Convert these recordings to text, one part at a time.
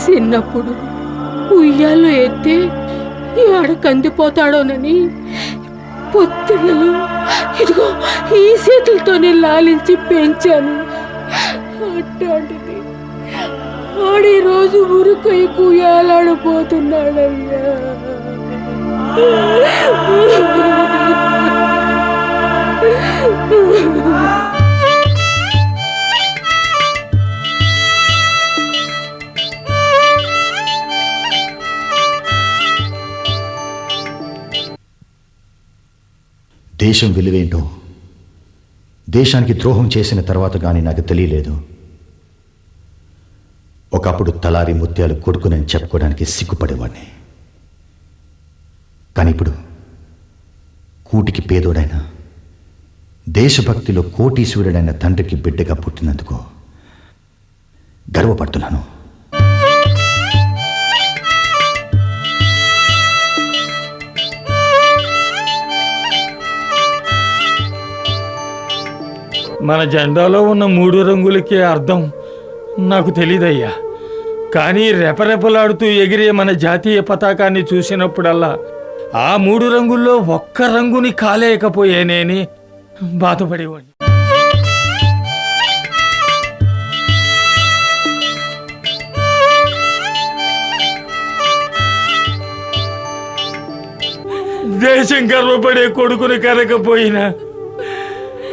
చిన్నప్పుడు ఉయ్యాల్లో ఎత్తే ఆడ కందిపోతాడోనని పొత్తిళ్ళలో ఇదిగో ఈ చేతులతోనే లాలించి పెంచాను. అట్లాంటిది ఆడి రోజు ఉరుకైకు ఏలాడిపోతున్నాడయ్యా. దేశం విలువేంటో దేశానికి ద్రోహం చేసిన తర్వాత కానీ నాకు తెలియలేదు. ఒకప్పుడు తలారి ముత్యాలు కొడుకునని చెప్పుకోవడానికి సిగ్గుపడేవాడిని. కానీ ఇప్పుడు కూటికి పేదోడైన దేశభక్తిలో కోటీశ్వరుడైన తండ్రికి బిడ్డగా పుట్టినందుకు గర్వపడుతున్నాను. మన జెండాలో ఉన్న 3 రంగులకి అర్థం నాకు తెలీదయ్యా. కానీ రెపరెపలాడుతూ ఎగిరే మన జాతీయ పతాకాన్ని చూసినప్పుడల్లా ఆ 3 రంగుల్లో ఒక్క రంగుని కాలేయకపోయేనేని బాధపడేవాడిని. దేశం గర్వపడే కొడుకుని కనకపోయినా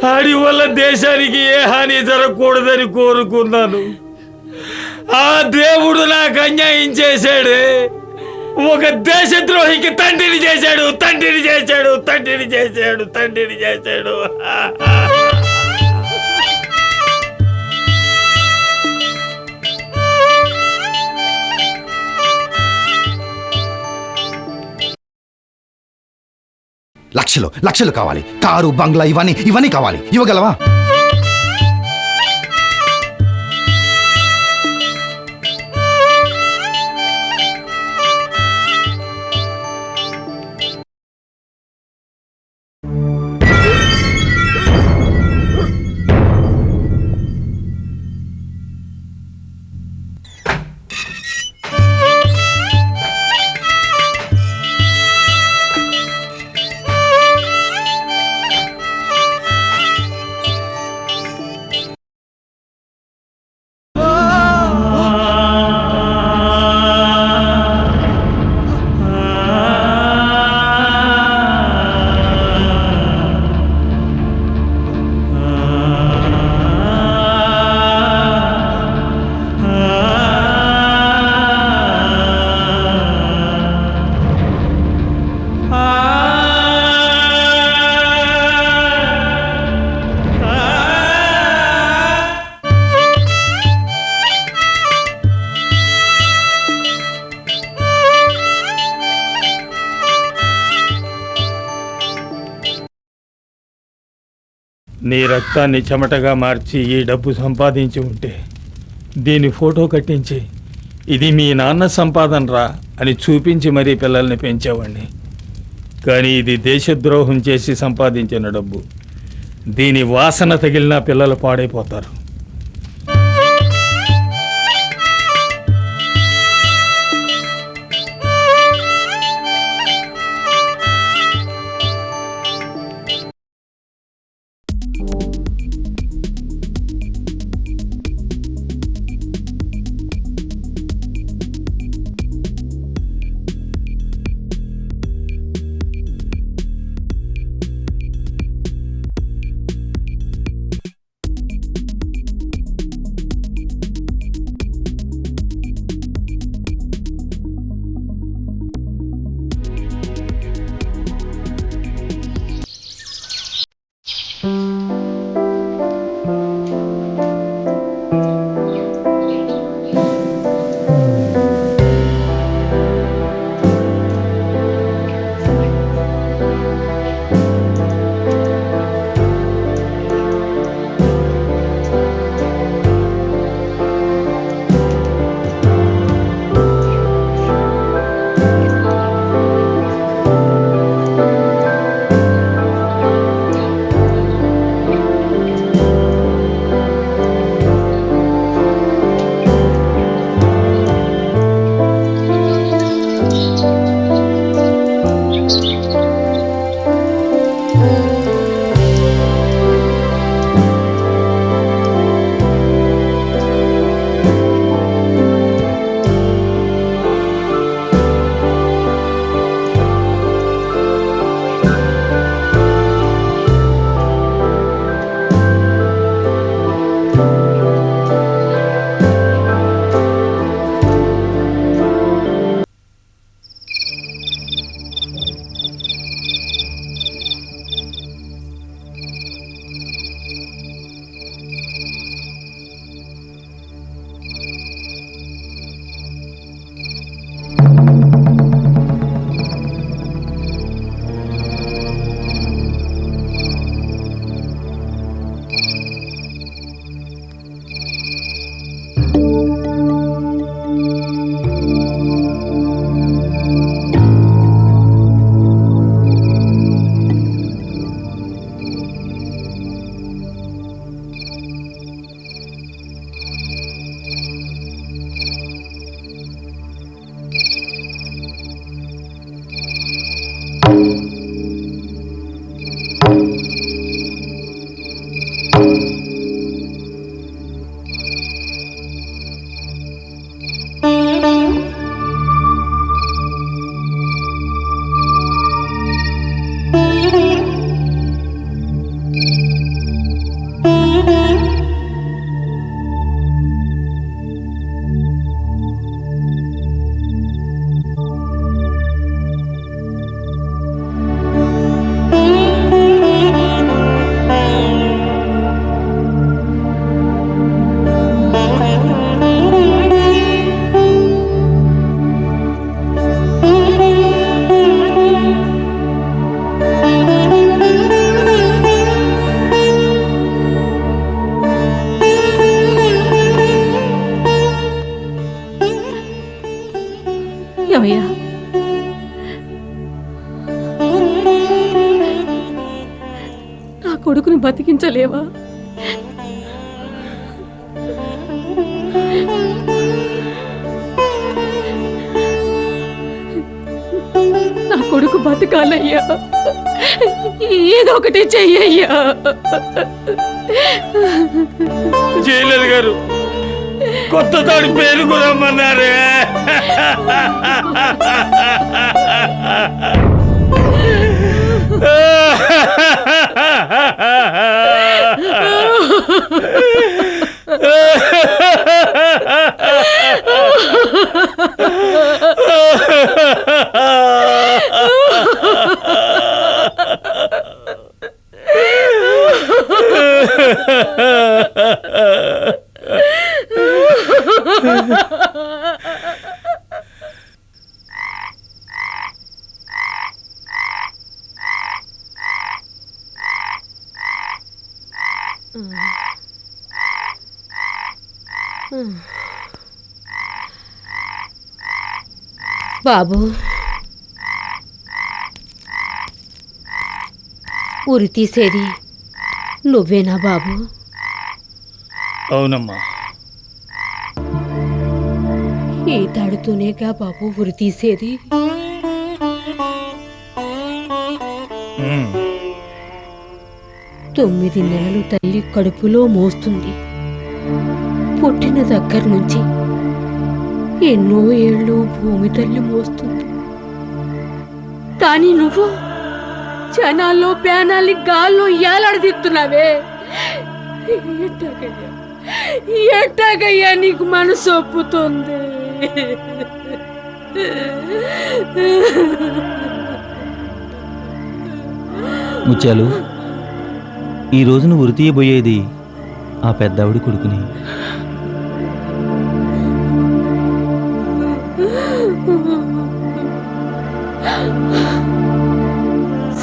ఆడి వల్ల దేశానికి ఏ హాని జరగకూడదని కోరుకున్నాను. ఆ దేవుడు నాకు అన్యాయం చేశాడే. ఒక దేశద్రోహికి తండ్రిని చేశాడు, తండ్రిని చేశాడు, తండ్రిని చేశాడు, తండ్రిని చేశాడు. లక్షలు లక్షలు కావాలి, కారు బంగ్లా ఇవన్నీ కావాలి. ఇవ్వగలవా? నీ రక్తాన్ని చెమటగా మార్చి ఈ డబ్బు సంపాదించి ఉంటే దీని ఫోటో కట్టించి ఇది మీ నాన్న సంపాదన రా అని చూపించి మరీ పిల్లల్ని పెంచేవాడిని. కానీ ఇది దేశద్రోహం చేసి సంపాదించిన డబ్బు. దీని వాసన తగిలిన పిల్లలు పాడైపోతారు. అయ్యా. నా కొడుకుని బతికించలేవా? నా కొడుకు బతకాలయ్యా, ఏదో ఒకటి చెయ్యయ్యా. జైలర్ గారు కొత్త తాడి పేరుకు రమ్మన్నారే. బాబు, ఉరి తీసేది నువ్వేనా బాబు? అవునమ్మా. ఈ తాడుతూనేగా బాబు ఉరి తీసేది? 9 నెలలు తల్లి కడుపులో మోస్తుంది. పుట్టిన దగ్గర నుంచి ఎన్నో ఏళ్ళు భూమి తల్లి మోస్తుంది. కానీ నువ్వు క్షణాల్లో ప్యానాలి గాల్లో ఏలాడదీస్తున్నావే. ఎట్టాగయ్యా నీకు మనసు ఒప్పుతుంది? ముత్యాలు, ఈ రోజున ఉరి తీయబోయేది ఆ పెద్దావిడి కొడుకుని.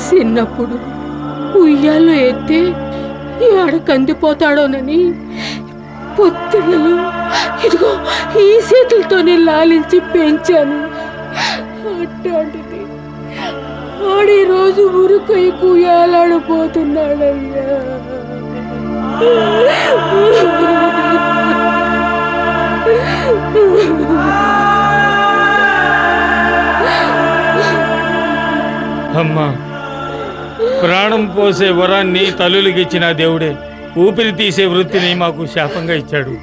చిన్నప్పుడు ఉయ్యాల్లో ఎత్తే ఆడ కందిపోతాడోనని పొత్తిళ్ళలో ఇదిగో ఈ చేతులతోనే లాలించి పెంచాను. అట్లాంటిది ఆడి రోజు ఉరుకై కుయ్యాలాడిపోతున్నాడయ్యా. అమ్మా, ప్రాణం పోసే వరాన్ని తల్లులకిచ్చిన దేవుడే ఊపిరి తీసే వృత్తిని మాకు శాపంగా ఇచ్చాడు.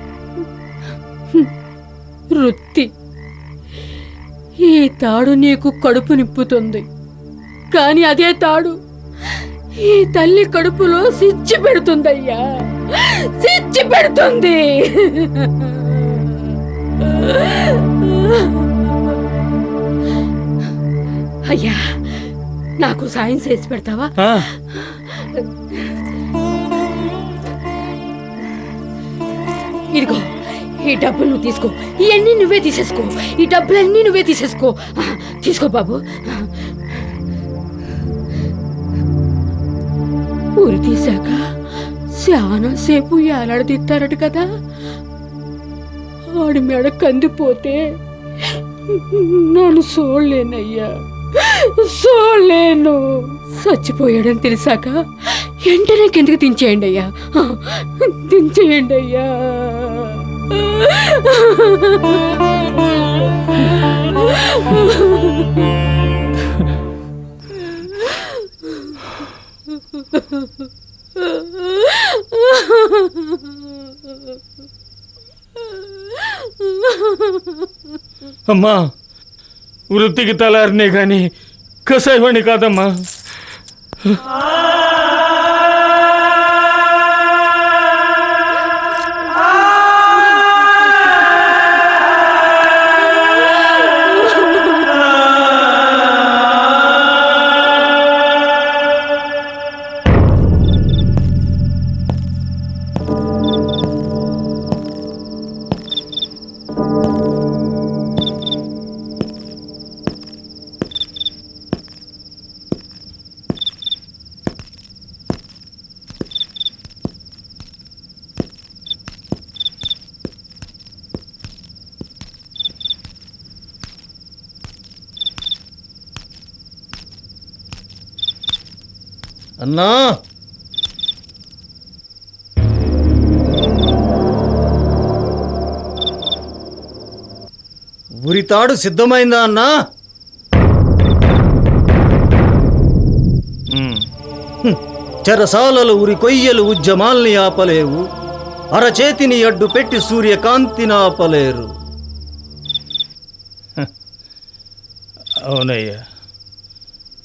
వృత్తి ఈ తాడు నీకు కడుపు నింపుతుంది, కానీ అదే తాడు ఈ తల్లి కడుపులో సిచ్చి పెడుతుందయ్యా, సిచ్చి పెడుతుంది. అయ్యా, నాకు సాయం చేసి పెడతావా? ఇదిగో ఈ డబ్బులు నువ్వు తీసుకో. ఇవన్నీ నువ్వే తీసేసుకో. ఈ డబ్బులన్నీ నువ్వే తీసేసుకో. తీసుకో బాబు. ఊరి తీశాక చాలా సేపు ఏలాడదీస్తారట కదా. ఆడి మెడ కందిపోతే నన్ను చూడలేనయ్యా, చూడలేను. చచ్చిపోయాడని తెలిసాక వెంటనే కిందకి దించేయండి అయ్యా, దించేయండి అయ్యా. అమ్మా, వృత్తికి తలారినే కానీ కసాయివాణి కాదమ్మా. అన్నా ఉరితాడు సిద్ధమైందా అన్నా? చెరసాలలు ఉరి కొయ్యలు ఉద్యమాల్ని ఆపలేవు, అరచేతిని అడ్డు పెట్టి సూర్యకాంతిని ఆపలేరు. అవునయ్యా,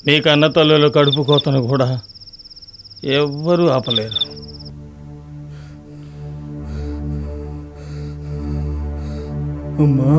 నీ కన్న తల్లుల కడుపు కోతను కూడా ఎవ్వరూ ఆపలేరు. అమ్మా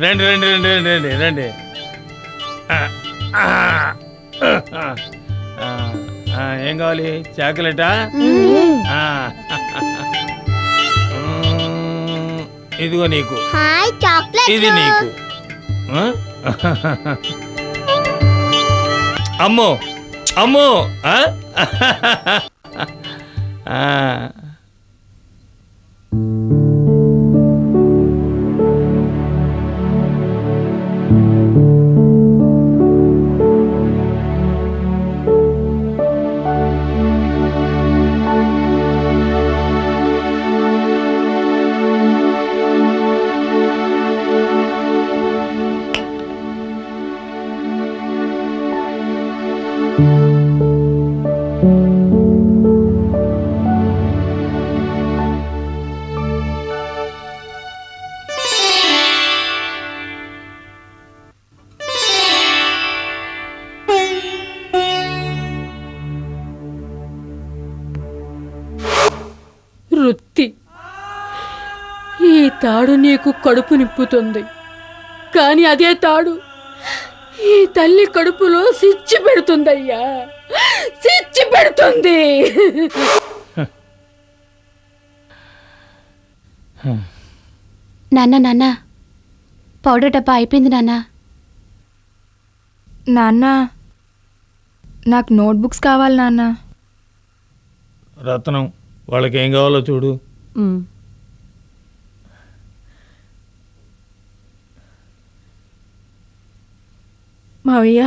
రండి రండి రండి రండి రండి రండి. ఏం కావాలి? చాక్లెటా? ఇదిగో నీకు, ఇది నీకు. అమ్మో అమ్మో. వృత్తి, ఈ తాడు నీకు కడుపు నింపుతుంది, కానీ అదే తాడు ఈ తల్లి కడుపులో సిచ్చి పెడుతుందయ్యా, సిచ్చి పెడుతుంది. నాన్న పౌడర్ డబ్బా అయిపోయింది నాన్న. నాన్న నాకు నోట్బుక్స్ కావాలి నాన్న. రత్నం, వాళ్ళకి ఏం కావాలో చూడు. మావయ్య,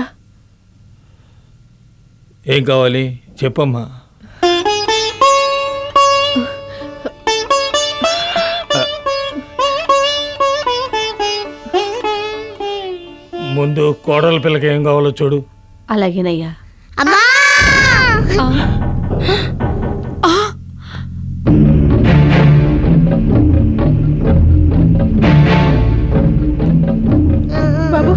ఏం కావాలి చెప్పమ్మా. ముందు కోడల పిల్లకి ఏం కావాలో చూడు. అలాగేనయ్యా. బాబు,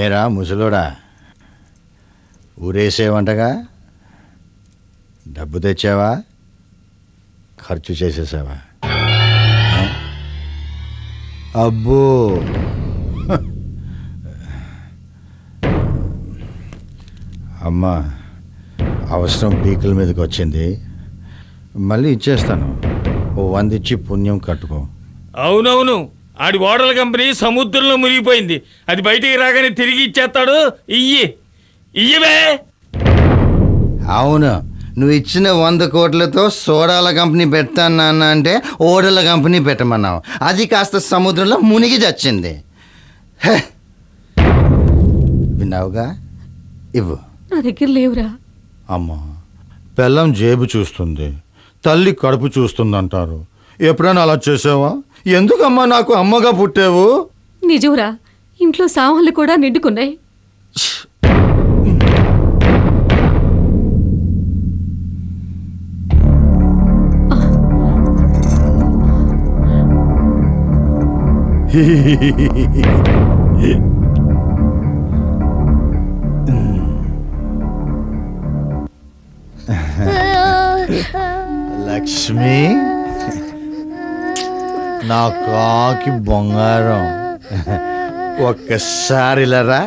ఏరా ముసలోడా, ఊరేసేవంటగా? డబ్బు తెచ్చావా, ఖర్చు చేసేసావా? అబ్బో, అమ్మా అవసరం పీకల మీదకి వచ్చింది, మళ్ళీ ఇచ్చేస్తాను. ఓ 100 ఇచ్చి పుణ్యం కట్టుకో. అవునవును, ఆడి ఓడల కంపెనీ సముద్రంలో మునిగిపోయింది, అది బయటికి రాగానే తిరిగి ఇచ్చేస్తాడు. ఇయ్యవే. అవును, నువ్వు ఇచ్చిన 100 కోట్లతో సోడాల కంపెనీ పెడతాను నాన్న అంటే ఓడల కంపెనీ పెట్టమన్నావు, అది కాస్త సముద్రంలో మునిగి చచ్చింది. విన్నావుగా, ఇవ్వు. నా దగ్గర లేవురా. అమ్మా, పెళ్ళం జేబు చూస్తుంది, తల్లి కడుపు చూస్తుందంటారు. ఎప్పుడైనా అలా చేసావా? ఎందుకమ్మా నాకు అమ్మగా పుట్టావు? నిజంరా, ఇంట్లో సామాన్లు కూడా నిండుకున్నాయి. లక్ష్మి, నా కాకి బంగారం, ఒక్కసారి ఇలా రా.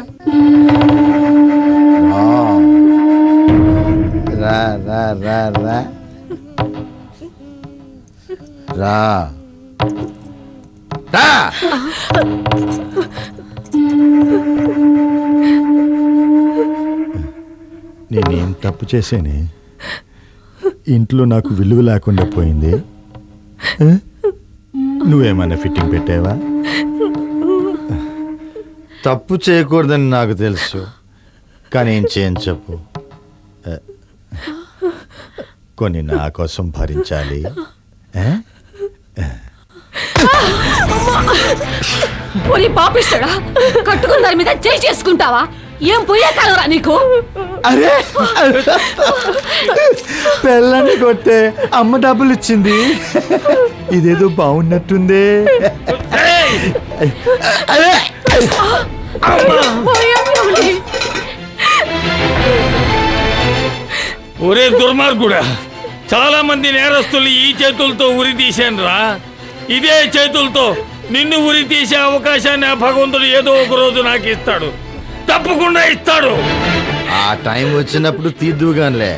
రా రా రా రా రా రా. నేనేం తప్పు చేశానే? ఇంట్లో నాకు విలువ లేకుండా పోయింది. నువ్వేమన్నా ఫిట్టింగ్ పెట్టావా? తప్పు చేయకూడదని నాకు తెలుసు, కానీ ఏం చేయని చెప్పు. కొన్ని నా కోసం భరించాలి. ఒరి పాపిస్తాడా, కట్టుకున్న దాని మీద చేయి చేసుకుంటావా? ఏం పోయే కలరా నీకు? అరే, పెళ్ళాన్ని కొట్టే అమ్మ డబ్బులు ఇచ్చింది. ఇదేదో బాగున్నట్టుందే. అరే, ఒరే దుర్మార్గుడా, చాలా మంది నేరస్తులు ఈ చేతులతో ఉరి తీశాను రా. ఇదే చేతులతో నిన్ను ఉరి తీసే అవకాశాన్ని ఆ భగవంతుడు ఏదో ఒక రోజు నాకు ఇస్తాడు, తప్పకుండా ఇస్తాడు. ఆ టైం వచ్చినప్పుడు తీద్దుగానిలే.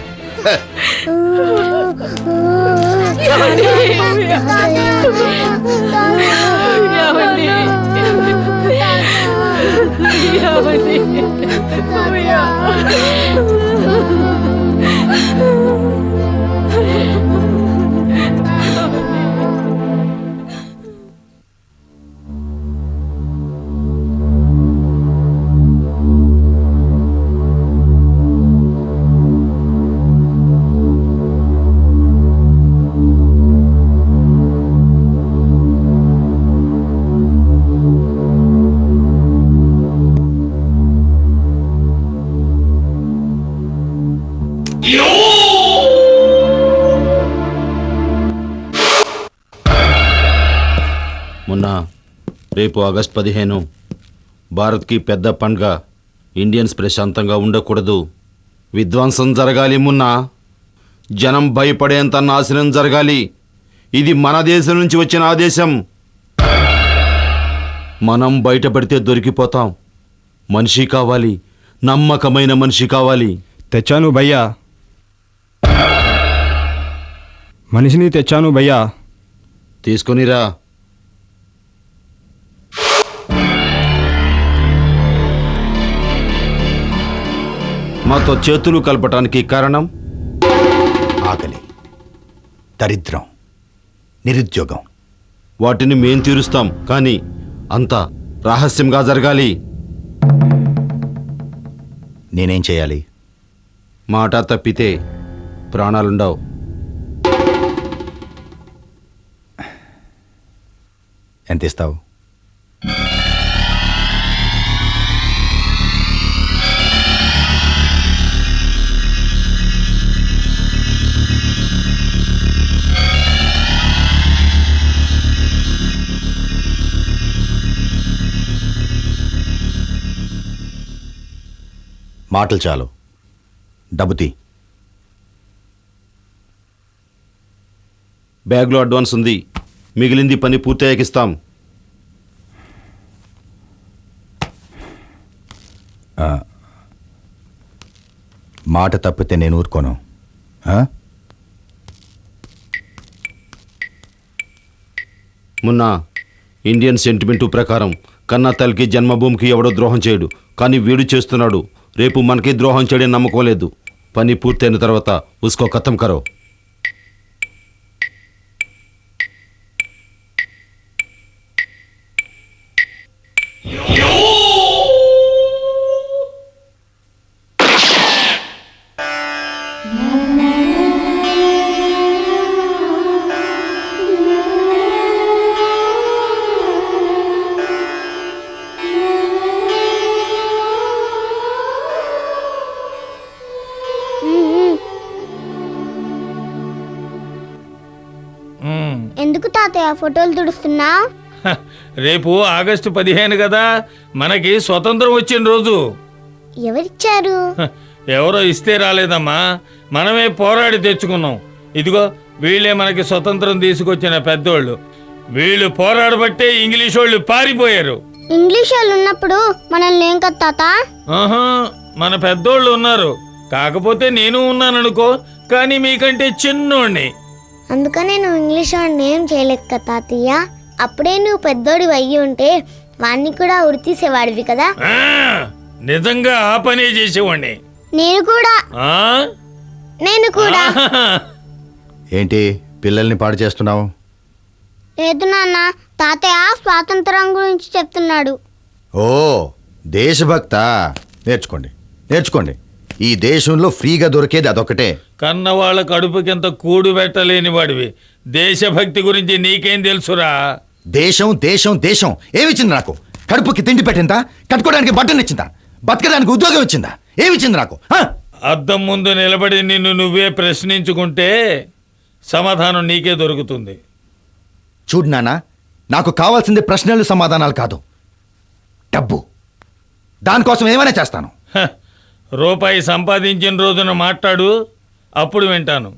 మొన్న రేపు ఆగస్ట్ 15 భారత్కి పెద్ద పండుగ. ఇండియన్స్ ప్రశాంతంగా ఉండకూడదు, విధ్వంసం జరగాలి. మొన్న జనం భయపడేంత నాశనం జరగాలి. ఇది మన దేశం నుంచి వచ్చిన ఆదేశం. మనం బయటపడితే దొరికిపోతాం. మనిషి కావాలి, నమ్మకమైన మనిషి కావాలి. తెచ్చాను భయ్యా, మనిషిని తెచ్చాను భయ్యా. తీసుకొనిరా. మాతో చేతులు కలపటానికి కారణం ఆకలి, దరిద్రం, నిరుద్యోగం. వాటిని మేం తీరుస్తాం, కానీ అంతా రహస్యంగా జరగాలి. నేనేం చేయాలి? మాట తప్పితే ప్రాణాలుండవు. ఎంత ఇస్తావు? మాటలు చాలు, డబ్బు తీ. బ్యాగ్లో అడ్వాన్స్ ఉంది, మిగిలింది పని పూర్తయ్యాకిస్తాం. మాట తప్పితే నేను ఊరుకోను. మొన్న ఇండియన్ సెంటిమెంటు ప్రకారం కన్నా తల్లికి జన్మభూమికి ఎవడో ద్రోహం చేయడు, కానీ వీడు చేస్తున్నాడు. రేపు మనకి ద్రోహం చేయడం నమ్మకం లేదు. పని పూర్తయిన తర్వాత ఉస్కో ఖతం కరో. ఎందుకు తాతయ్య ఫోటోలు తుడుస్తున్నా? రేపు ఆగస్టు 15 కదా, మనకి స్వతంత్రం వచ్చిన రోజు. ఎవరిచ్చారు? ఎవరో ఇస్తే రాలేదమ్మా, మనమే పోరాడి తెచ్చుకున్నాం. ఇదిగో వీళ్ళే మనకి స్వతంత్రం తీసుకొచ్చిన పెద్దోళ్ళు. వీళ్ళు పోరాడబట్టే ఇంగ్లీష్ వాళ్ళు పారిపోయారు. ఇంగ్లీష్ వాళ్ళు ఉన్నప్పుడు మనల్ని ఏం కదా తాత? ఆహా, మన పెద్దోళ్ళు ఉన్నారు, కాకపోతే నేను ఉన్నాననుకో, కానీ మీకంటే చిన్నోడిని. అందుకనే నువ్వు ఇంగ్లీష్ వాడిని ఏం చేయలేక కదా తాతయ్య. అప్పుడే నువ్వు పెద్దోడి అయ్యి ఉంటే వాణ్ణి కూడా ఉరి తీసేవాడివి కదా. ఆ, నిజంగా ఆ పనే చేసేవాడిని. నేను కూడా. ఆ? నేను కూడా. ఆహాహా. ఏంటి పిల్లల్ని పాడు చేస్తున్నావు? లేదు నాన్న, తాతయ్య స్వాతంత్రం గురించి చెప్తున్నాడు. ఓ దేశభక్త, నేర్చుకోండి నేర్చుకోండి. ఈ దేశంలో ఫ్రీగా దొరికేది అదొకటే. కన్నవాళ్ళ కడుపుకింత కూడు పెట్టలేని వాడివి, దేశభక్తి గురించి నీకేం తెలుసురా? దేశం దేశం దేశం ఏమిచ్చింది నాకు? కడుపుకి తిండి పెట్టిందా? కట్టుకోవడానికి బట్టలు ఇచ్చిందా? బతకడానికి ఉద్యోగం ఇచ్చిందా? ఏమిచ్చింది నాకు? అద్దం ముందు నిలబడి నిన్ను నువ్వే ప్రశ్నించుకుంటే సమాధానం నీకే దొరుకుతుంది. చూడు నాన్న, నాకు కావాల్సింది ప్రశ్నలు సమాధానాలు కాదు, డబ్బు. దానికోసం ఏమైనా చేస్తాను. హ, రూపాయి సంపాదించిన రోజున మాట్లాడు, అప్పుడు వింటాను.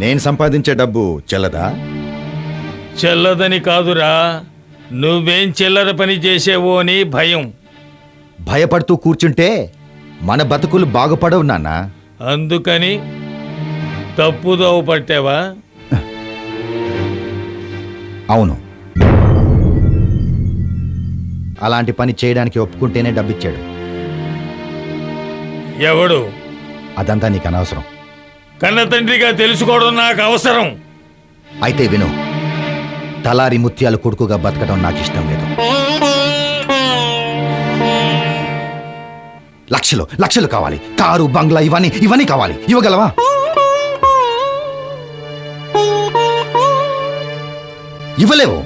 నేను సంపాదించే డబ్బు చెల్లదా? చెల్లదని కాదురా, నువ్వేం చిల్లర పని చేసేవో అని భయం. భయపడుతూ కూర్చుంటే మన బతుకులు బాగుపడవు నాన్న. అందుకని తప్పుదోవ పట్టావా? అవును, అలాంటి పని చేయడానికి ఒప్పుకుంటేనే డబ్బిచ్చాడు. ఎవడు? అదంతా నీకు అనవసరం. కన్న తండ్రిగా తెలుసుకోవడం నాకు అవసరం. అయితే విను, తలారి ముత్యాలు కొడుకుగా బతకడం నాకు ఇష్టం లేదు. లక్షలు లక్షలు కావాలి, కారు బంగ్లా ఇవన్నీ ఇవన్నీ కావాలి. ఇవ్వగలవా? ఇవ్వలేవు.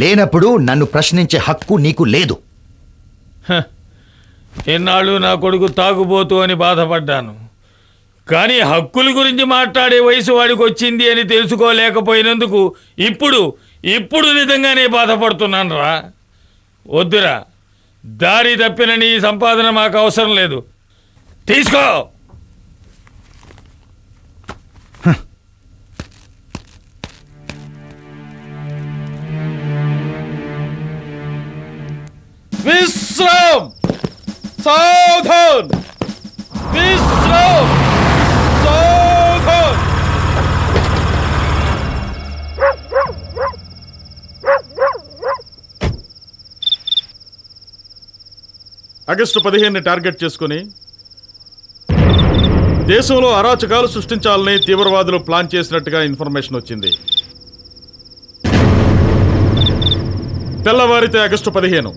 లేనప్పుడు నన్ను ప్రశ్నించే హక్కు నీకు లేదు. ఎన్నాళ్ళు నా కొడుకు తాగుబోతు అని బాధపడ్డాను, కానీ హక్కుల గురించి మాట్లాడే వయసు వాడికి వచ్చింది అని తెలుసుకోలేకపోయినందుకు ఇప్పుడు నిజంగానే బాధపడుతున్నాను రా. వద్దురా, దారి తప్పిన నీ సంపాదన మాకు అవసరం లేదు. తీసుకో. విశ్రామ్, సావధాన్, విశ్రామ్, సావధాన్. ఆగస్టు 15ని టార్గెట్ చేసుకుని దేశంలో అరాచకాలు సృష్టించాలని తీవ్రవాదులు ప్లాన్ చేసినట్టుగా ఇన్ఫర్మేషన్ వచ్చింది. తెల్లవారితే ఆగస్టు 15.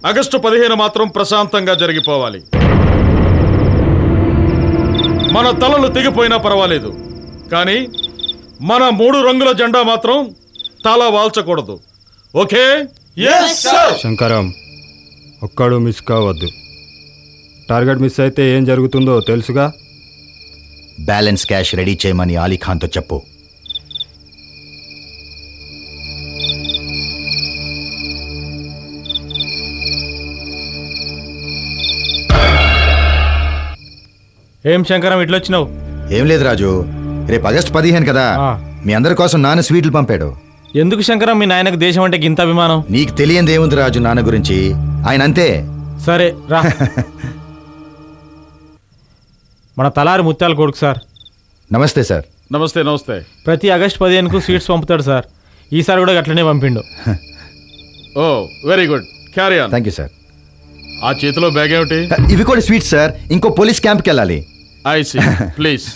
ఆగస్టు 15 మాత్రం ప్రశాంతంగా జరిగిపోవాలి. మన తలలు తెగిపోయినా పర్వాలేదు, కానీ మన 3 రంగుల జెండా మాత్రం తల వాల్చకూడదు. ఓకే? శంకరం, ఒక్కడు మిస్ కావద్దు. టార్గెట్ మిస్ అయితే ఏం జరుగుతుందో తెలుసుగా. బ్యాలెన్స్ క్యాష్ రెడీ చేయమని అలీఖాన్తో చెప్పు. ఏం శంకరం ఇట్లొచ్చినావు? ఏం లేదు రాజు, రేపు ఆగస్టు 15 కదా, మీ అందరి కోసం నాన్న స్వీట్లు పంపాడు. ఎందుకు శంకరం మీ నాయనకు దేశం అంటే గింత అభిమానం? నీకు తెలియంది ఏముంది రాజు నాన్న గురించి, ఆయన అంతే. సరే రా. మన తలారి ముత్యాల కొడుకు సార్. నమస్తే సార్. నమస్తే. నమస్తే. ప్రతి ఆగస్టు 15కు స్వీట్స్ పంపుతాడు సార్. ఈసారి కూడా అట్లనే పంపిండు. Oh very good, carry on. Thank you sir. ఆ చేతిలో బ్యాగ్ ఏమిటి? ఇవి కూడా స్వీట్స్ సార్. ఇంకో పోలీస్ క్యాంప్కి వెళ్ళాలి. I see. ప్లీజ్.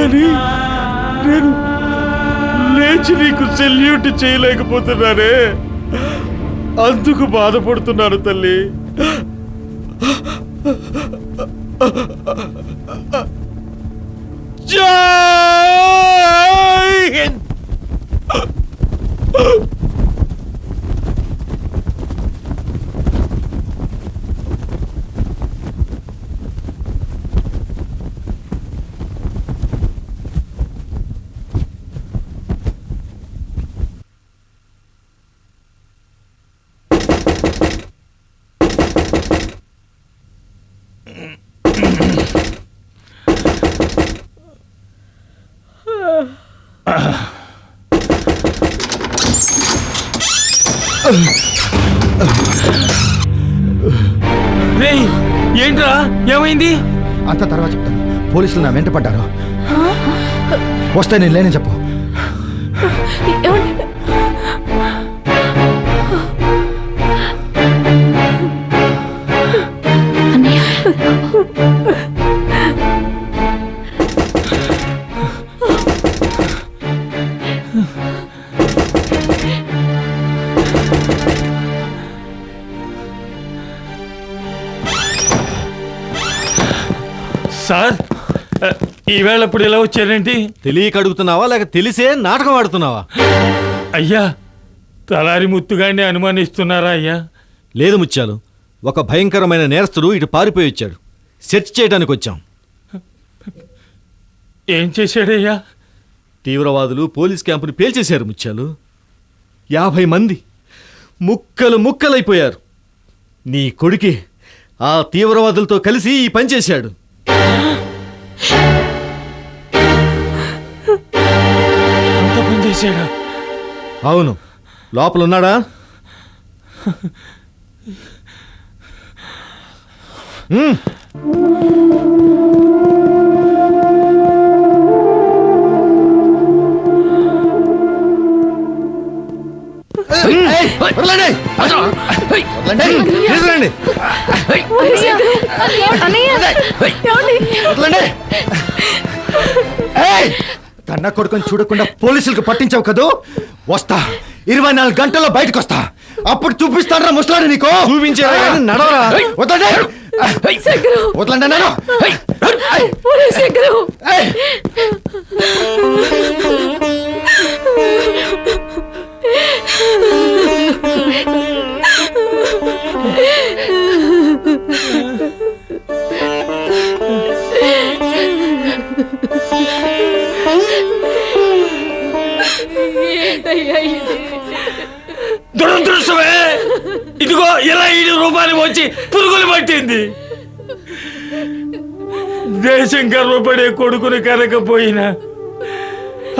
కానీ నేను లేచి నీకు సెల్యూట్ చేయలేకపోతున్నానే, అందుకు బాధపడుతున్నాను తల్లి. జై హింద్. రేయ్, ఏంట్రా ఏమైంది? అంత తర్వాత చెప్తాను. పోలీసులు నా వెంట పడ్డారు. వస్తే నేను లేని చెప్పు. సార్, ఈవేళ ఇప్పుడు ఇలా వచ్చారేంటి? తెలియక అడుగుతున్నావా లేక తెలిసే నాటకం ఆడుతున్నావా? అయ్యా, తలారి ముత్తుగాడిని అనుమానిస్తున్నారా అయ్యా? లేదు ముత్యాలు, ఒక భయంకరమైన నేరస్తుడు ఇటు పారిపోయి వచ్చాడు. సెర్చ్ చేయడానికి వచ్చాం. ఏం చేశాడయ్యా? తీవ్రవాదులు పోలీస్ క్యాంపుని పేల్చేశారు ముత్యాలు. 50 మంది ముక్కలు ముక్కలైపోయారు. నీ కొడుకే ఆ తీవ్రవాదులతో కలిసి ఈ పని చేశాడు. అంత పని చేశాడా? అవును. లోపల ఉన్నాడా? కన్న కొడుకుని చూడకుండా పోలీసులకు పట్టించావు కదూ. వస్తా, 24 గంటల్లో బయటకు వస్తా. అప్పుడు చూపిస్తానరా ముసలాడు నీకు. చూపించారా? నడవరా. వదలండి, వదలండి నేను. దురదృష్టమే, ఇదిగో ఇలా 7 రూపాయలు వచ్చి పురుగులు పట్టింది. దేశం గర్వపడే కొడుకుని కనకపోయినా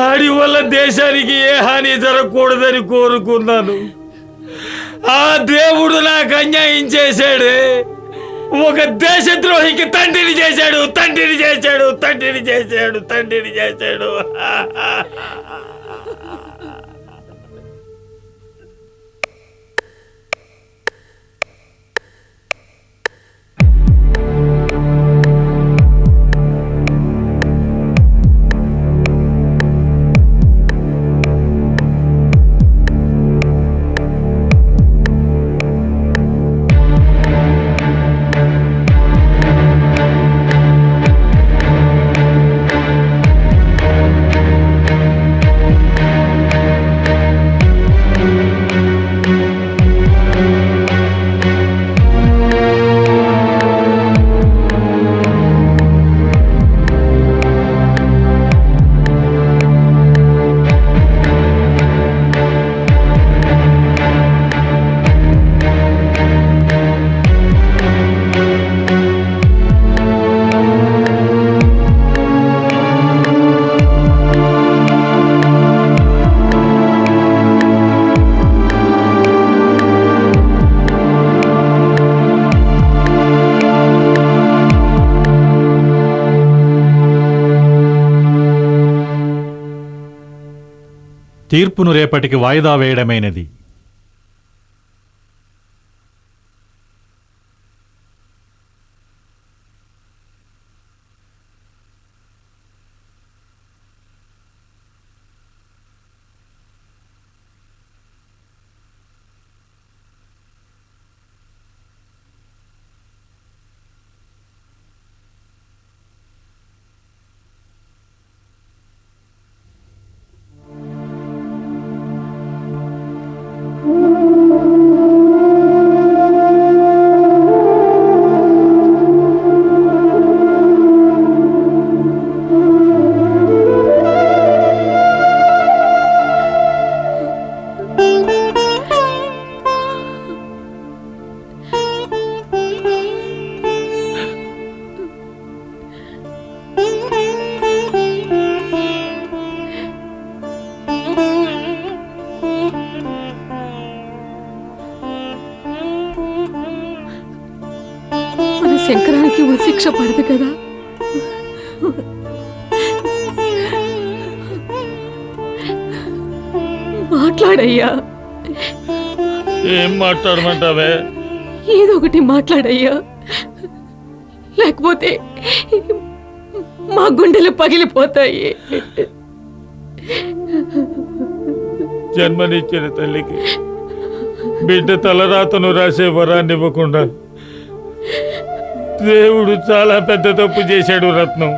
ఆడి వల్ల దేశానికి ఏ హాని జరగకూడదని కోరుకున్నాను. ఆ దేవుడు నాకు అన్యాయం చేశాడే. ఒక దేశద్రోహికి తండ్రిని చేశాడు, తండ్రిని చేశాడు, తండ్రిని చేశాడు, తండ్రిని చేశాడు. తీర్పును రేపటికి వాయిదా వేయడమైనది. శంకరానికి ఉరి శిక్ష పడదు కదా. మాట్లాడయ్యా. ఏం మాట్లాడమంటావే? ఏదో ఒకటి మాట్లాడయ్యా, లేకపోతే మా గుండెలు పగిలిపోతాయి. జన్మనిచ్చిన తల్లికి బిడ్డ తలరాతను రాసే వరాన్ని ఇవ్వకుండా దేవుడు చాలా పెద్ద తప్పు చేశాడు రత్నం.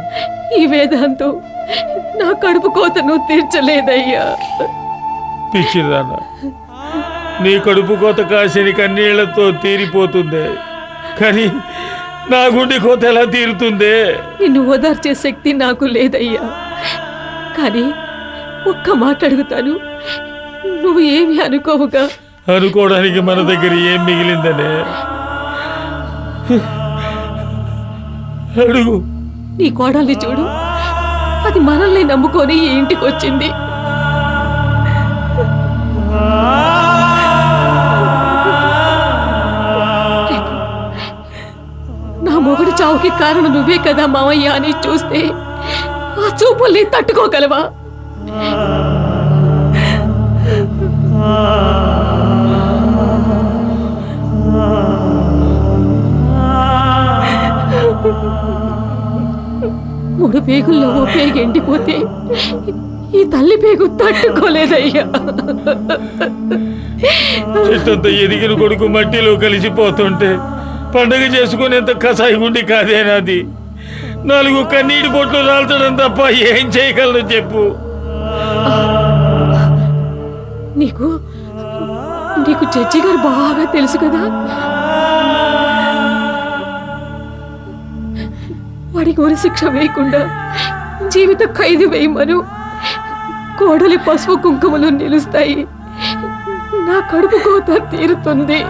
ఈ వేదాంతం నా కడుపు కోతను తీర్చలేదయ్యా. పిచ్చిదానా, నీ కడుపు కోత కాసిని కన్నీళ్లతో తీరిపోతుందే, కానీ నా గుండె కోత ఎలా తీరుతుందే? నిన్ను ఓదార్చే శక్తి నాకు లేదయ్యా. కానీ ఒక్క మాట అడుగుతాను, నువ్వు ఏమి అనుకోవుగా? అనుకోవడానికి మన దగ్గర ఏం మిగిలిందనే? అడుగు. నీ కోడల్ని చూడు, అది మనల్ని నమ్ముకొని ఈ ఇంటికి వచ్చింది. నా మొగుడు చావుకి కారణం నువ్వే కదా మావయ్య అని చూస్తే ఆ చూపుల్ని తట్టుకోగలవా? మూడు పేగుల్లో ఓ పేగు ఎండిపోతే ఈ తల్లి పేగు తట్టుకోలేదయ్యా. చెట్టంతా ఎదిగిన కొడుకు మట్టిలో కలిసిపోతుంటే పండగ చేసుకునేంత కసాయి గుండి కాదేనాది. 4 కన్నీటి బొట్లు రాల్చడం తప్ప ఏం చేయగలను చెప్పు. నీకు నీకు జడ్జి గారు బాగా తెలుసు కదా. వాడికి ఉరి శిక్ష వేయకుండా జీవిత ఖైదు వేయమను. కోడలి పసుపు కుంకుమలు నిలుస్తాయి, నా కడుపు కోత తీరుతుంది.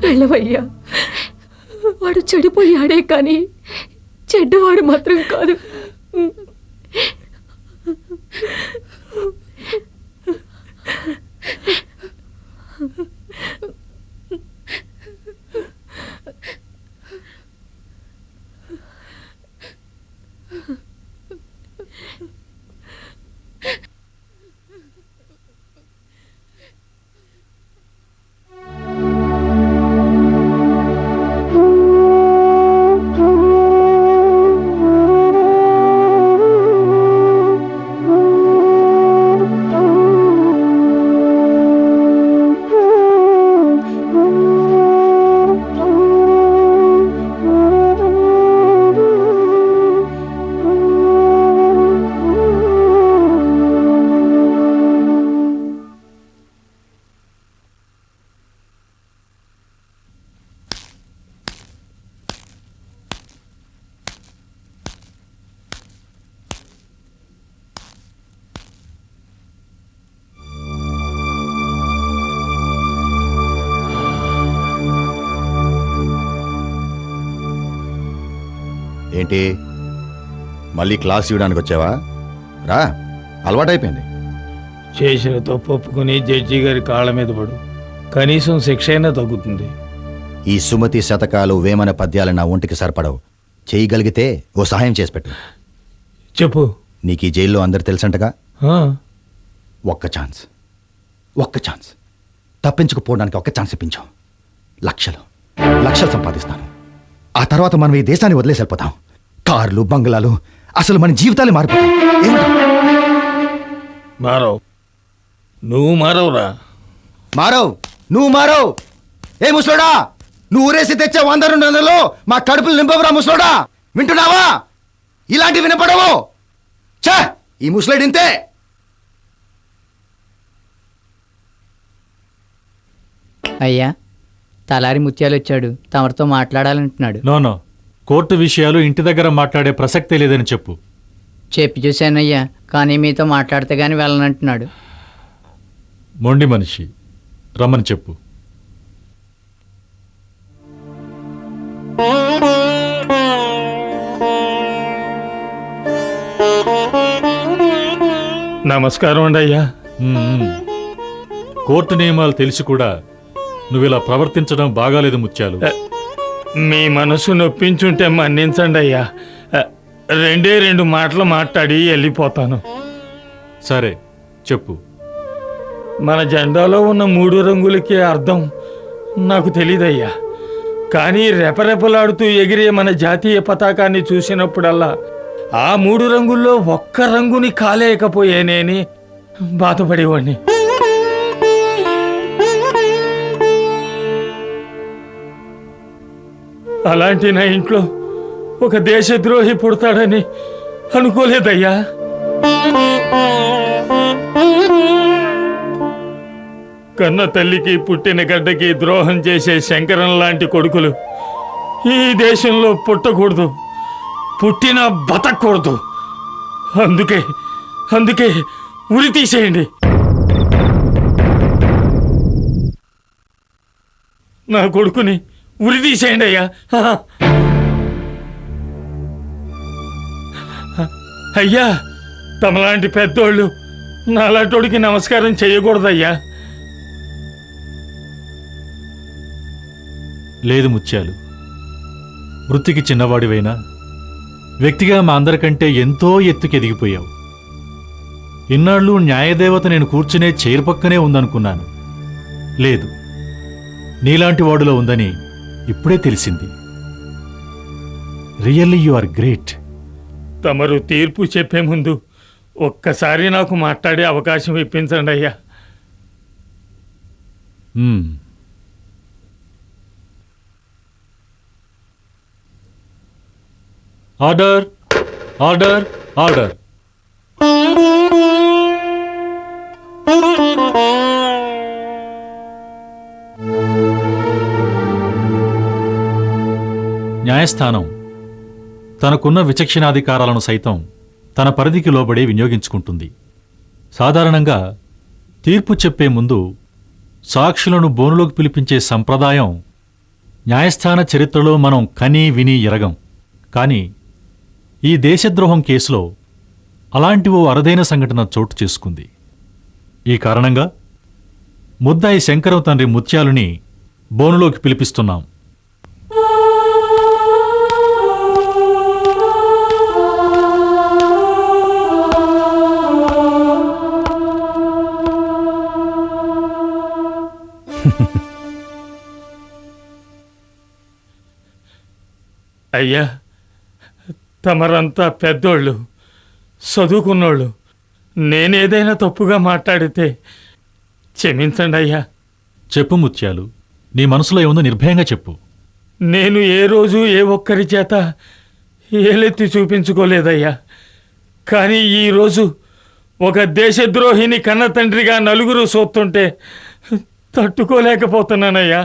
వెళ్ళవయ్యా. వాడు చెడిపోయాడే కానీ చెడ్డవాడు మాత్రం కాదు. ఏంటి మళ్ళీ క్లాస్ ఇవ్వడానికి వచ్చావా? రా, అలవాటైపోయింది. చేసిన తప్పు ఒప్పుకుని జడ్జి గారి కాళ్ళ మీద పడు, కనీసం శిక్ష అయినా తగ్గుతుంది. ఈ సుమతి శతకాలు వేమన పద్యాలు నా ఒంటికి సరిపడవు. చేయగలిగితే ఓ సహాయం చేసి పెట్టు. చెప్పు. నీకు ఈ జైల్లో అందరు తెలుసంటగా. ఆ, ఒక్క ఛాన్స్ తప్పించుకుపోవడానికి ఒక్క ఛాన్స్ ఇప్పించాం. లక్షలు సంపాదిస్తాను. ఆ తర్వాత మనం ఈ దేశాన్ని వదిలేసి వెళ్ళిపోతాం. కార్లు, బంగ్లాలు, అసలు మన జీవితాలే మారిపోతాయి. ఏమంటావ్? మారవ్, నువ్వు మారవురా. నువ్వు మారవ్. ఏ ముసలోడా, నువ్వు ఊరేసి తెచ్చే 100-200 మా కడుపులు నింపవురా ముసలోడా. వింటున్నావా? ఇలాంటివి వినపడవు. ఛా, ఈ ముసలేడింతే. అయ్యా, తలారి ముత్యాలు వచ్చాడు, తమరితో మాట్లాడాలంటున్నాడు. నో, కోర్టు విషయాలు ఇంటి దగ్గర మాట్లాడే ప్రసక్తే లేదని చెప్పు. చెప్పి చూశానయ్యా, కానీ మీతో మాట్లాడితే గాని వెళ్ళనంటున్నాడు. మొండి మనిషి, రమ్మని చెప్పు. నమస్కారం అండి అయ్యా. కోర్టు నియమాలు తెలిసి కూడా నువ్వు ఇలా ప్రవర్తించడం బాగాలేదు ముత్యాలు. మీ మనసు నొప్పించుంటే మన్నించండి అయ్యా. రెండే 2 మాటలు మాట్లాడి వెళ్ళిపోతాను. సరే చెప్పు. మన జెండాలో ఉన్న 3 రంగులకి అర్థం నాకు తెలీదయ్యా. కానీ రెపరెపలాడుతూ ఎగిరే మన జాతీయ పతాకాన్ని చూసినప్పుడల్లా ఆ 3 రంగుల్లో ఒక్క రంగుని కాలేయకపోయేనేని బాధపడేవాడిని. అలాంటి నా ఇంట్లో ఒక దేశద్రోహి పుడతాడని అనుకోలేదయ్యా. కన్న తల్లికి పుట్టిన గడ్డకి ద్రోహం చేసే శంకరం లాంటి కొడుకులు ఈ దేశంలో పుట్టకూడదు, పుట్టిన బతకూడదు. అందుకే ఉరి తీసేయండి. నా కొడుకుని ఉరి తీసేయండి అయ్యా. అయ్యా, తమలాంటి పెద్దోళ్ళు నాలాంటోడికి నమస్కారం చేయకూడదయ్యా. లేదు ముత్యాలు, వృత్తికి చిన్నవాడివైనా వ్యక్తిగా మా అందరికంటే ఎంతో ఎత్తుకి ఎదిగిపోయావు. ఇన్నాళ్ళు న్యాయదేవత నేను కూర్చునే చైర్ పక్కనే ఉందనుకున్నాను. లేదు, నీలాంటి వాడులో ఉందని ఇప్పుడే తెలిసింది. Really you are great. తమరు తీర్పు చెప్పే ముందు ఒక్కసారి నాకు మాట్లాడే అవకాశం ఇప్పించండి అయ్యా. Order, order, order. న్యాయస్థానం తనకున్న విచక్షణాధికారాలను సైతం తన పరిధికి లోబడే వినియోగించుకుంటుంది. సాధారణంగా తీర్పు చెప్పే ముందు సాక్షులను బోనులోకి పిలిపించే సంప్రదాయం న్యాయస్థాన చరిత్రలో మనం కని విని ఎరగం. కానీ ఈ దేశద్రోహం కేసులో అలాంటి ఓ అరుదైన సంఘటన చోటు చేసుకుంది. ఈ కారణంగా ముద్దాయి శంకరం తండ్రి ముత్యాలుని బోనులోకి పిలిపిస్తున్నాం. అయ్యా, తమరంతా పెద్దోళ్ళు, చదువుకున్నోళ్ళు. నేనేదైనా తప్పుగా మాట్లాడితే క్షమించండి అయ్యా. చెప్పు ముత్యాలు, నీ మనసులో ఏముందో నిర్భయంగా చెప్పు. నేను ఏ రోజు ఏ ఒక్కరి చేత ఏలెత్తి చూపించుకోలేదయ్యా. కానీ ఈరోజు ఒక దేశద్రోహిని కన్న తండ్రిగా నలుగురు చూస్తుంటే తట్టుకోలేకపోతున్నానయ్యా.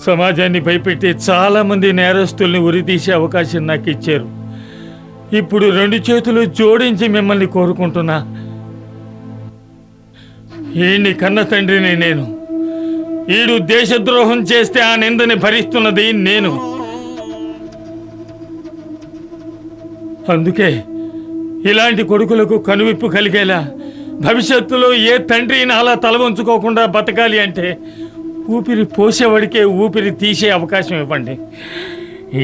సమాజాన్ని భయపెట్టి చాలా మంది నేరస్తుల్ని ఉరితీసే అవకాశం నాకు ఇచ్చారు. ఇప్పుడు 2 చేతులు జోడించి మిమ్మల్ని కోరుకుంటున్నా. ఈయన్ని కన్న తండ్రిని నేను. ఈడు దేశద్రోహం చేస్తే ఆ నిందని భరిస్తున్నది నేను. అందుకే ఇలాంటి కొడుకులకు కనువిప్పు కలిగేలా భవిష్యత్తులో ఏ తండ్రి అలా తల వంచుకోకుండా బతకాలి అంటే ఊపిరి పోసేవాడికే ఊపిరి తీసే అవకాశం ఇవ్వండి.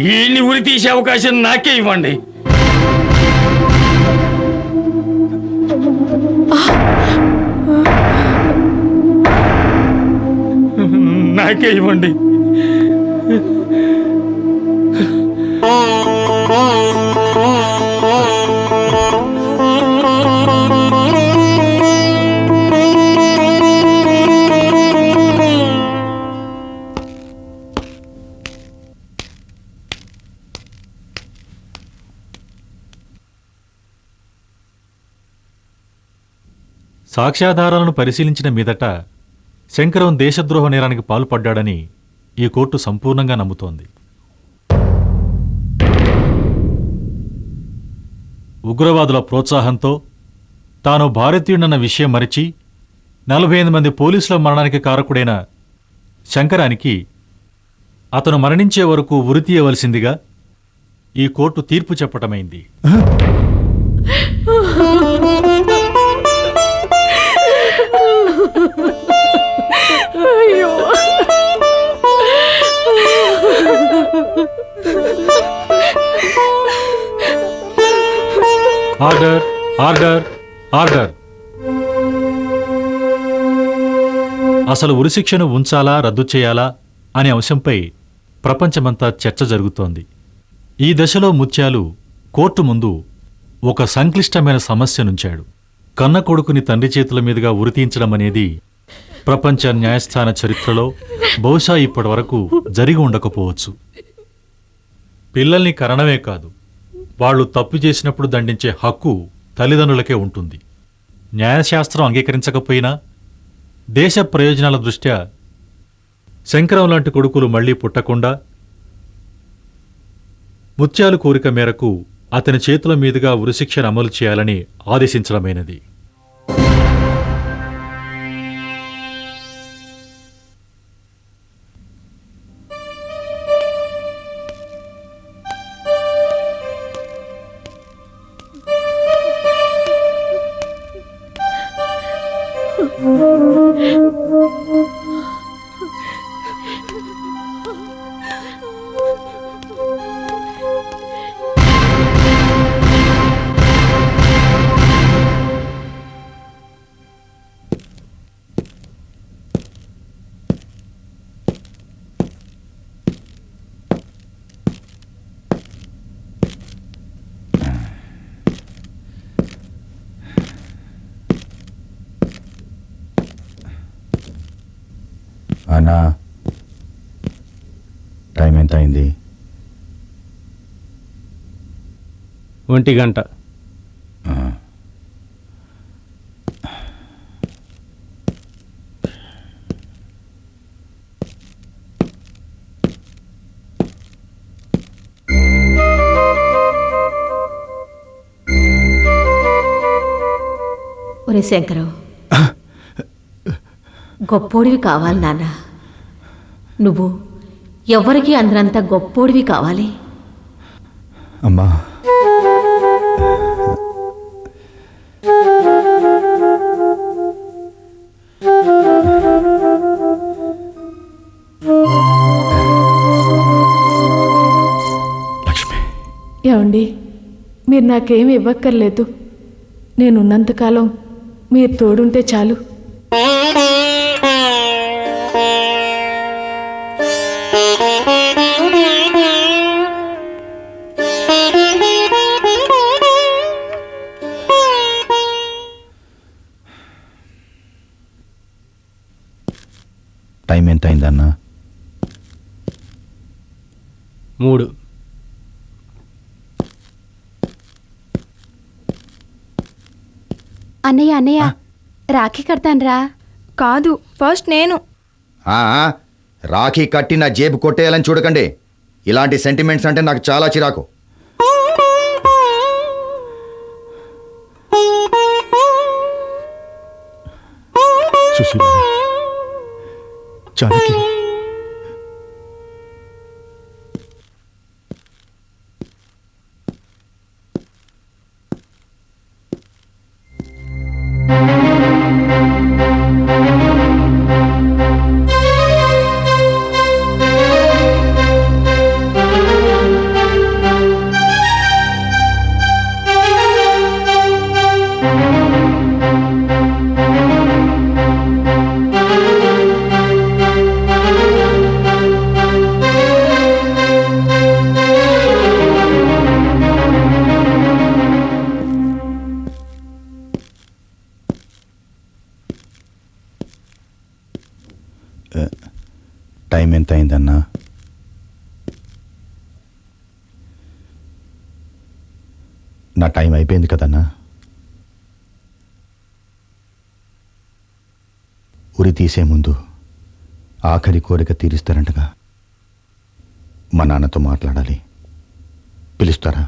ఈయన్ని ఉరి తీసే అవకాశం నాకే ఇవ్వండి. నాకే ఇవ్వండి. సాక్ష్యాధారాలను పరిశీలించిన మీదట శంకరం దేశద్రోహ నేరానికి పాల్పడ్డాడని ఈ కోర్టు సంపూర్ణంగా నమ్ముతోంది. ఉగ్రవాదుల ప్రోత్సాహంతో తాను భారతీయుడన్న విషయం మరిచి 48 మంది పోలీసుల మరణానికి కారకుడైన శంకరానికి అతను మరణించే వరకు ఉరి తీయవలసిందిగా ఈ కోర్టు తీర్పు చెప్పటమైంది. అయ్యో ఆర్డర్ ఆర్డర్ ఆర్డర్. అసలు ఉరిశిక్షను ఉంచాలా రద్దు చేయాలా అనే అంశంపై ప్రపంచమంతా చర్చ జరుగుతోంది. ఈ దశలో ముత్యాలు కోర్టు ముందు ఒక సంక్లిష్టమైన సమస్యనుంచాడు. కన్న కొడుకుని తండ్రి చేతుల మీదుగా ఉరితీయించడం అనేది ప్రపంచ న్యాయస్థాన చరిత్రలో బహుశా ఇప్పటివరకు జరిగి ఉండకపోవచ్చు. పిల్లల్ని కనడమే కాదు, వాళ్ళు తప్పు చేసినప్పుడు దండించే హక్కు తల్లిదండ్రులకే ఉంటుంది. న్యాయశాస్త్రం అంగీకరించకపోయినా దేశ ప్రయోజనాల దృష్ట్యా శంకరం లాంటి కొడుకులు మళ్లీ పుట్టకుండా ముత్యాలు కోరిక మేరకు అతని చేతుల మీదుగా ఉరిశిక్షను అమలు చేయాలని ఆదేశించడమైనది. అన్నా, టైం ఎంత అయింది? 1 గంట. ఒరే శంకరం, గొప్పోడివి కావాలి నాన్న. నువ్వు ఎవరికి అందరంత గొప్పోడివి కావాలి. అమ్మా, లక్ష్మి. ఏమండి, మీరు నాకేమి ఇవ్వక్కర్లేదు. నేనున్నంతకాలం మీరు తోడుంటే చాలు. టైం ఎంత అయిందన్నా? 3. అన్నయ్య రాఖీ కడతాన్రా. కాదు, ఫస్ట్ నేను. రాఖీ కట్టి నా జేబు కొట్టేయాలని చూడకండి. ఇలాంటి సెంటిమెంట్స్ అంటే నాకు చాలా చిరాకు. సుశీల, జానకి, టైం ఎంత అయిందన్నా? నా టైం అయిపోయింది కదన్నా. ఉరి తీసే ముందు ఆఖరి కోరిక తీరుస్తారంటగా. మా నాన్నతో మాట్లాడాలి. పిలుస్తారా?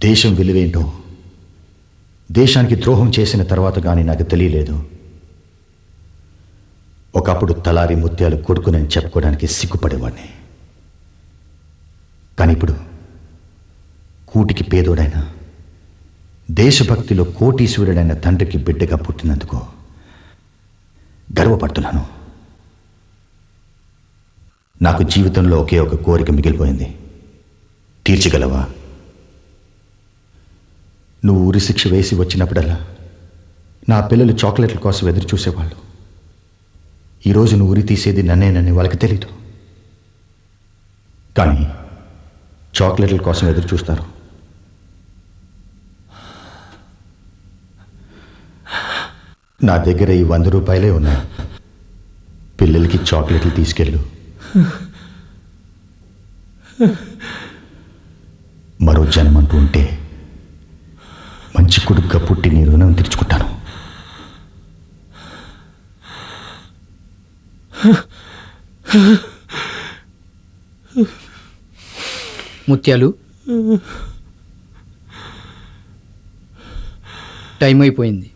దేశం విలువేంటో దేశానికి ద్రోహం చేసిన తర్వాత కానీ నాకు తెలియలేదు. ఒకప్పుడు తలారి ముత్యాలు కొడుకునని చెప్పుకోవడానికి సిగ్గుపడేవాడిని. కానీ ఇప్పుడు కూటికి పేదోడైన దేశభక్తిలో కోటీశ్వరుడైన తండ్రికి బిడ్డగా పుట్టినందుకు గర్వపడుతున్నాను. నాకు జీవితంలో ఒకే ఒక కోరిక మిగిలిపోయింది. తీర్చగలవా? నువ్వు ఉరి శిక్ష వేసి వచ్చినప్పుడల్లా నా పిల్లలు చాక్లెట్ల కోసం ఎదురు చూసేవాళ్ళు. ఈరోజు నువ్వు ఉరి తీసేది నన్నేనని వాళ్ళకి తెలీదు. కానీ చాక్లెట్ల కోసం ఎదురు చూస్తారు. నా దగ్గర ఈ 100 రూపాయలే ఉన్నాయి. పిల్లలకి చాక్లెట్లు తీసుకెళ్ళు. మరో జన్మంటూ ఉంటే మంచి కొడుకుగా పుట్టి నీ రుణం తీర్చుకుంటాను. ముత్యాలు, టైం అయిపోయింది.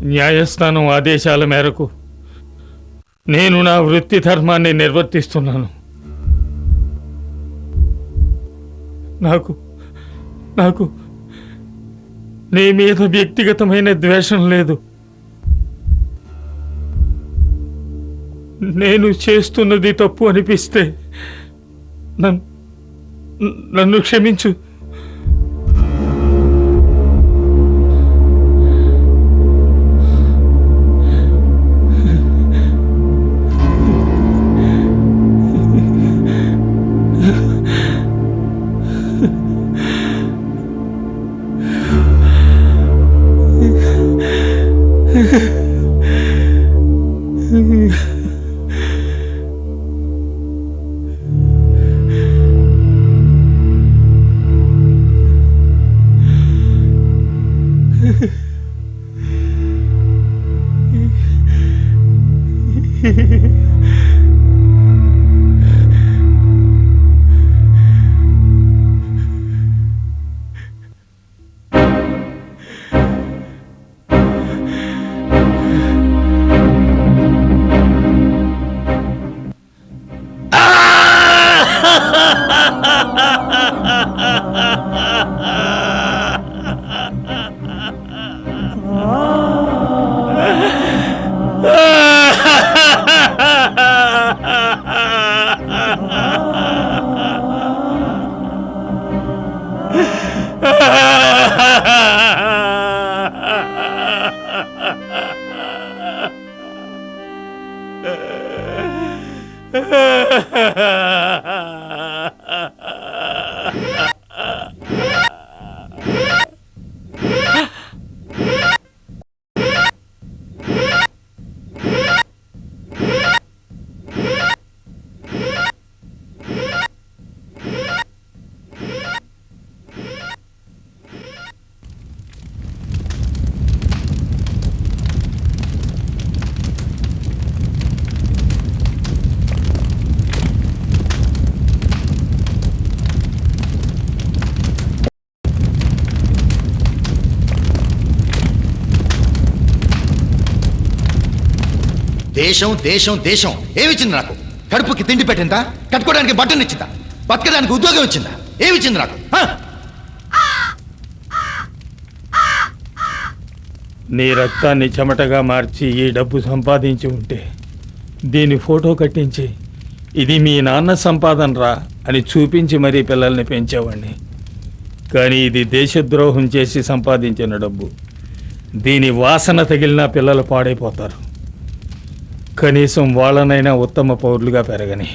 న్యాయస్థానం ఆదేశాల మేరకు నేను నా వృత్తి ధర్మాన్ని నిర్వర్తిస్తున్నాను. నాకు నీ మీద వ్యక్తిగతమైన ద్వేషం లేదు. నేను చేస్తున్నది తప్పు అనిపిస్తే నన్ను క్షమించు. దేశం దేశం దేశం ఏమిచ్చింది నాకు? కడుపుకి తిండి పెట్టిందా? కట్టుకోవడానికి బట్టలు ఇచ్చిందా? బతకడానికి ఉద్యోగం ఇచ్చిందా? ఏమిచ్చింది నాకు? నీ రక్తాన్ని చెమటగా మార్చి ఈ డబ్బు సంపాదించి ఉంటే దీని ఫోటో కట్టించి ఇది మీ నాన్న సంపాదన రా అని చూపించి మరీ పిల్లల్ని పెంచేవాడిని. కానీ ఇది దేశద్రోహం చేసి సంపాదించిన డబ్బు. దీని వాసన తగిలిన పిల్లలు పాడైపోతారు. కనీసం వాళ్ళనైనా ఉత్తమ పౌరులుగా పెరగని.